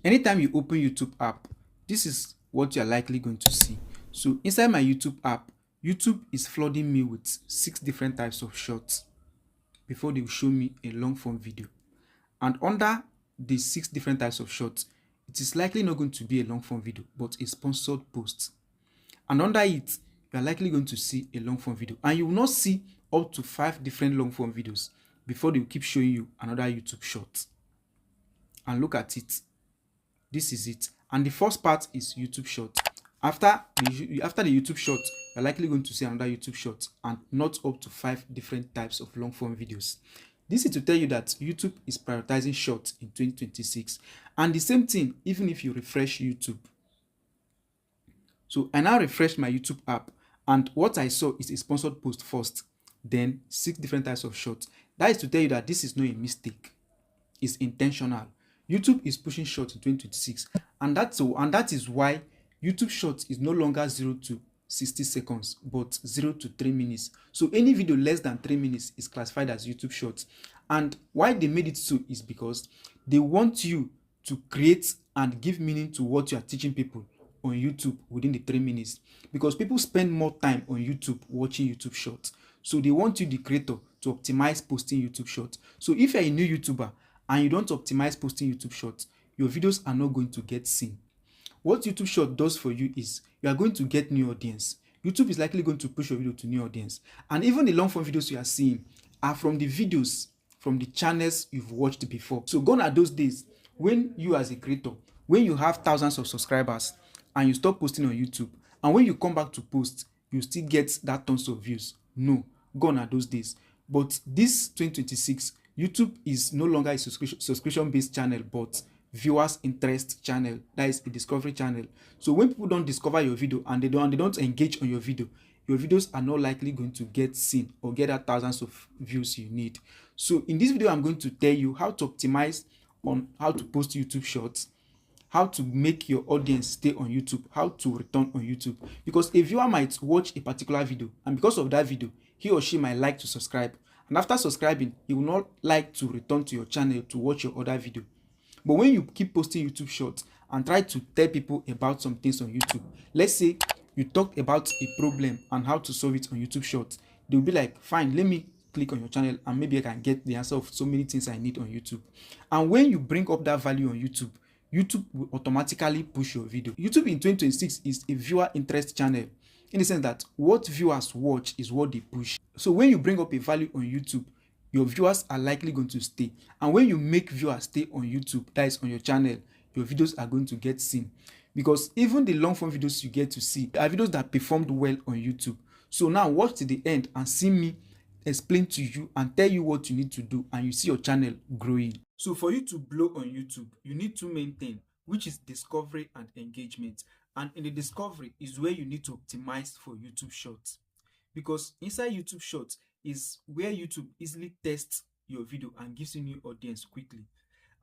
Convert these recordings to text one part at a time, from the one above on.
Anytime you open YouTube app, this is what you're likely going to see. So inside my YouTube app, YouTube is flooding me with 6 different types of shorts before they will show me a long form video. And under the 6 different types of shorts, it is likely not going to be a long form video, but a sponsored post. And under it, you are likely going to see a long form video, and you will not see up to 5 different long form videos before they will keep showing you another YouTube short. And look at it. This is it. And the first part is YouTube short. After the YouTube short, you're likely going to see another YouTube short, and not up to 5 different types of long form videos. This is to tell you that YouTube is prioritizing shorts in 2026. And the same thing, even if you refresh YouTube. So I now refreshed my YouTube app, and what I saw is a sponsored post first, then 6 different types of shorts. That is to tell you that this is not a mistake. It's intentional. YouTube is pushing shorts in 2026, and that is why YouTube Shorts is no longer 0 to 60 seconds, but 0 to 3 minutes. So any video less than 3 minutes is classified as YouTube Shorts. And why they made it so is because they want you to create and give meaning to what you are teaching people on YouTube within the 3 minutes, because people spend more time on YouTube watching YouTube Shorts. So they want you, the creator, to optimize posting YouTube Shorts. So if you're a new YouTuber and you don't optimize posting YouTube Shorts, your videos are not going to get seen. What YouTube Short does for you is you are going to get new audience. YouTube is likely going to push your video to new audience. And even the long form videos you are seeing are from the videos from the channels you've watched before. So gone are those days when you as a creator, when you have thousands of subscribers and you stop posting on YouTube, and when you come back to post, you still get that tons of views. No, gone are those days. But this 2026, YouTube is no longer a subscription-based channel, but viewers interest channel. That is a discovery channel. So when people don't discover your video and they don't engage on your videos are not likely going to get seen or get that thousands of views you need. So in this video, I'm going to tell you how to optimize on how to post YouTube Shorts, how to make your audience stay on YouTube, how to return on YouTube. Because a viewer might watch a particular video, and because of that video, he or she might like to subscribe. And after subscribing, he will not like to return to your channel to watch your other video. But when you keep posting YouTube Shorts and try to tell people about some things on YouTube, let's say you talk about a problem and how to solve it on YouTube Shorts, they'll be like, fine, let me click on your channel and maybe I can get the answer of so many things I need on YouTube. And when you bring up that value on YouTube, YouTube will automatically push your video. YouTube in 2026 is a viewer interest channel, in the sense that what viewers watch is what they push. So when you bring up a value on YouTube, your viewers are likely going to stay. And when you make viewers stay on YouTube, that is on your channel, your videos are going to get seen. Because even the long form videos you get to see are videos that performed well on YouTube. So now watch to the end and see me explain to you and tell you what you need to do, and you see your channel growing. So for you to blow on YouTube, you need 2 main things, which is discovery and engagement. And in the discovery is where you need to optimize for YouTube Shorts. Because inside YouTube Shorts is where YouTube easily tests your video and gives you new audience quickly.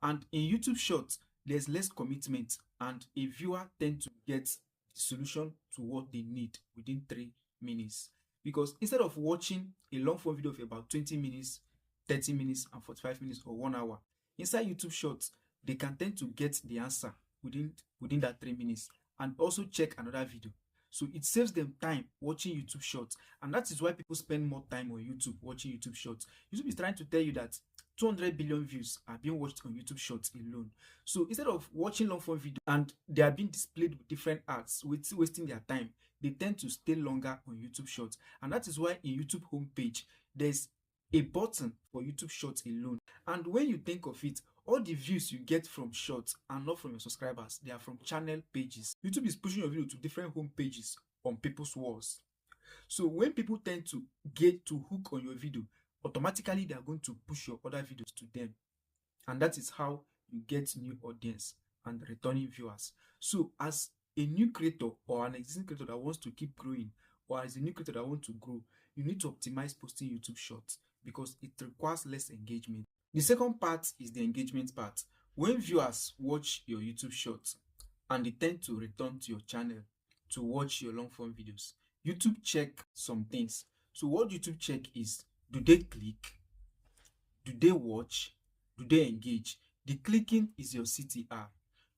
And in YouTube Shorts, there's less commitment, and a viewer tends to get the solution to what they need within 3 minutes. Because instead of watching a long form video of about 20 minutes, 30 minutes, and 45 minutes or 1 hour, inside YouTube Shorts, they can tend to get the answer within that 3 minutes and also check another video. So it saves them time watching YouTube Shorts. And that is why people spend more time on YouTube watching YouTube Shorts. YouTube is trying to tell you that 200 billion views are being watched on YouTube Shorts alone. So instead of watching long form video and they are being displayed with different ads, wasting their time, they tend to stay longer on YouTube Shorts. And that is why in YouTube homepage, there's a button for YouTube Shorts alone. And when you think of it, all the views you get from Shorts are not from your subscribers, they are from channel pages. YouTube is pushing your video to different home pages on people's walls. So when people tend to get to hook on your video, automatically they are going to push your other videos to them. And that is how you get new audience and returning viewers. So as a new creator or an existing creator that wants to keep growing, or as a new creator that wants to grow, you need to optimize posting YouTube Shorts because it requires less engagement. The second part is the engagement part. When viewers watch your YouTube Shorts and they tend to return to your channel to watch your long form videos, YouTube check some things. So what YouTube check is, do they click? Do they watch? Do they engage? The clicking is your CTR.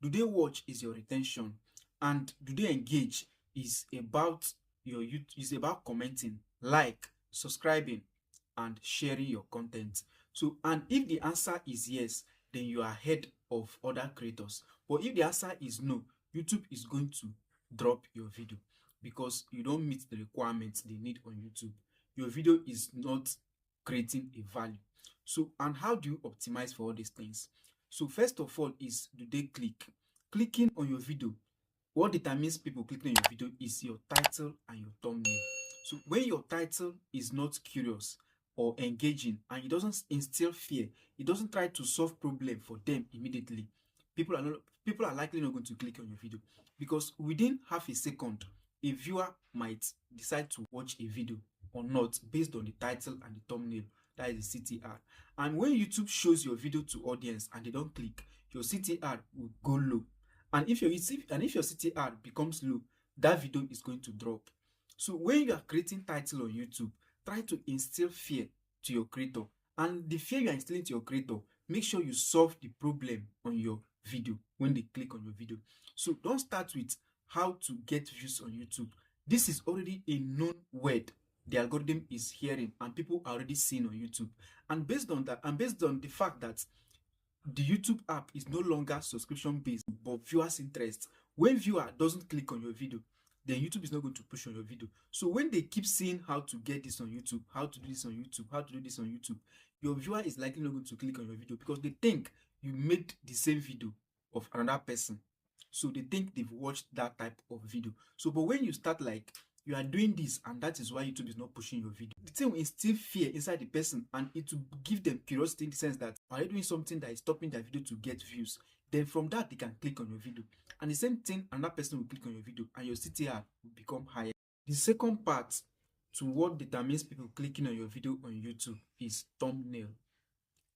Do they watch is your retention, and do they engage is about your YouTube, is about commenting, like, subscribing, and sharing your content. So, and if the answer is yes, then you are ahead of other creators. But if the answer is no, YouTube is going to drop your video because you don't meet the requirements they need on YouTube. Your video is not creating a value. So, and how do you optimize for all these things? So, first of all is, do they click? Clicking on your video, what determines people clicking on your video is your title and your thumbnail. So when your title is not curious or engaging and it doesn't instill fear, it doesn't try to solve problem for them immediately, people are likely not going to click on your video, because within half a second a viewer might decide to watch a video or not based on the title and the thumbnail, that is the CTR. And when YouTube shows your video to audience and they don't click, your CTR will go low. And if your CTR becomes low, that video is going to drop. So when you are creating title on YouTube, try to instill fear to your creator. And the fear you are instilling to your creator, make sure you solve the problem on your video when they click on your video. So don't start with how to get views on YouTube. This is already a known word the algorithm is hearing and people are already seeing on YouTube. And based on that, and based on the fact that the YouTube app is no longer subscription based but viewers interest, when viewer doesn't click on your video, then YouTube is not going to push on your video. So when they keep seeing how to get this on YouTube, how to do this on YouTube, how to do this on YouTube, your viewer is likely not going to click on your video because they think you made the same video of another person. So they think they've watched that type of video. So but when you start like, you are doing this and that is why YouTube is not pushing your video, the thing will instill fear inside the person and it will give them curiosity in the sense that, are you doing something that is stopping their video to get views? Then from that they can click on your video, and the same thing, another person will click on your video and your CTR will become higher. The second part to what determines people clicking on your video on YouTube is thumbnail.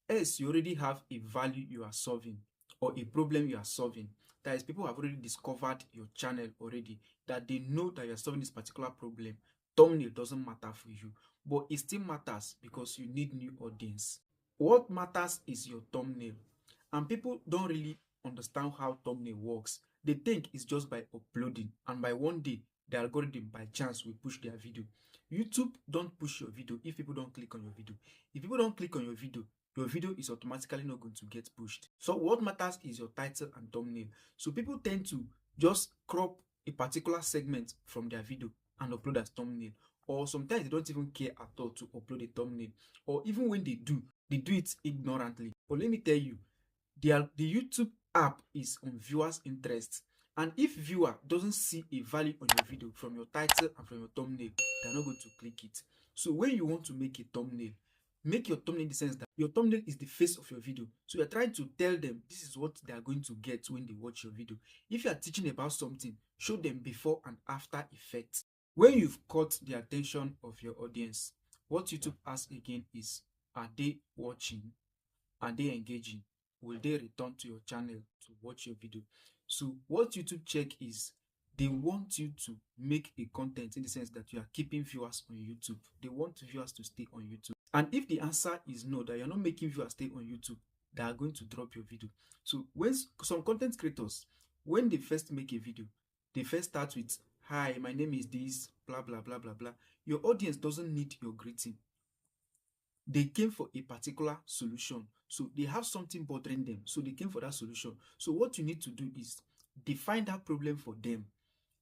As you already have a value you are solving or a problem you are solving, that is, people have already discovered your channel already, that they know that you are solving this particular problem. Thumbnail doesn't matter for you, but it still matters because you need new audience. What matters is your thumbnail, and people don't really understand how thumbnail works. They think it's just by uploading, and by one day the algorithm by chance will push their video. YouTube don't push your video if people don't click on your video. If people don't click on your video is automatically not going to get pushed. So what matters is your title and thumbnail. So people tend to just crop a particular segment from their video and upload as thumbnail, or sometimes they don't even care at all to upload a thumbnail, or even when they do it ignorantly. But let me tell you, the YouTube app is on viewers' interest, and if viewer doesn't see a value on your video from your title and from your thumbnail, they're not going to click it. So when you want to make a thumbnail, make your thumbnail in the sense that your thumbnail is the face of your video. So you're trying to tell them this is what they are going to get when they watch your video. If you are teaching about something, show them before and after effects. When you've caught the attention of your audience, what YouTube asks again is, are they watching? Are they engaging? Will they return to your channel to watch your video? So what YouTube check is, they want you to make a content in the sense that you are keeping viewers on YouTube. They want viewers to stay on YouTube. And if the answer is no, that you're not making viewers stay on YouTube, they are going to drop your video. So when some content creators, when they first make a video, they first start with, hi, my name is this, blah, blah, blah, blah, blah. Your audience doesn't need your greeting. They came for a particular solution. So they have something bothering them. So they came for that solution. So what you need to do is define that problem for them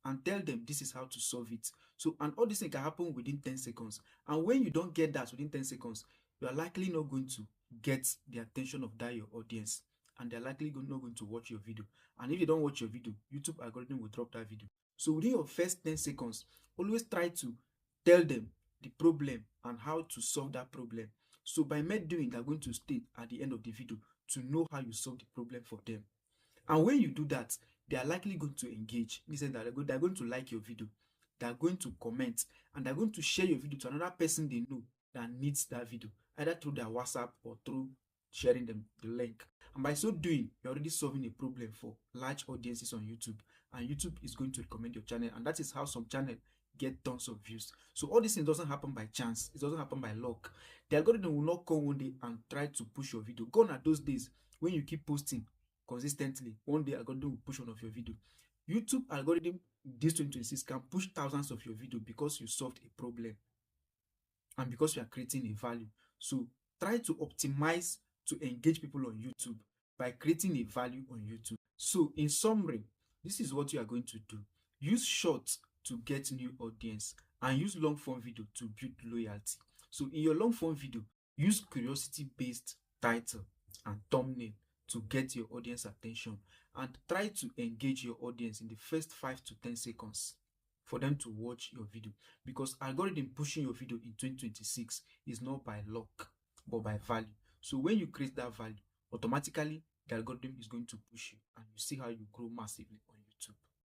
and tell them this is how to solve it. So, and all this thing can happen within 10 seconds. And when you don't get that within 10 seconds, you are likely not going to get the attention of that your audience. And they're likely not going to watch your video. And if you don't watch your video, YouTube algorithm will drop that video. So within your first 10 seconds, always try to tell them the problem and how to solve that problem. So by doing, they're going to stay at the end of the video to know how you solve the problem for them. And when you do that, they are likely going to engage. In the sense that they're going to like your video, they're going to comment, and they're going to share your video to another person they know that needs that video, either through their WhatsApp or through sharing them the link. And by so doing, you're already solving a problem for large audiences on YouTube, and YouTube is going to recommend your channel, and that is how some channel get tons of views. So all this thing doesn't happen by chance. It doesn't happen by luck. The algorithm will not come one day and try to push your video. Gone are those days when you keep posting, consistently, one day algorithm will push one of your video. YouTube algorithm this 2026 can push thousands of your video because you solved a problem and because you are creating a value. So try to optimize to engage people on YouTube by creating a value on YouTube. So in summary, this is what you are going to do. Use shorts to get new audience and use long form video to build loyalty. So in your long form video, use curiosity based title and thumbnail to get your audience attention, and try to engage your audience in the first 5 to 10 seconds for them to watch your video, because algorithm pushing your video in 2026 is not by luck but by value. So when you create that value, automatically the algorithm is going to push you and you see how you grow massively on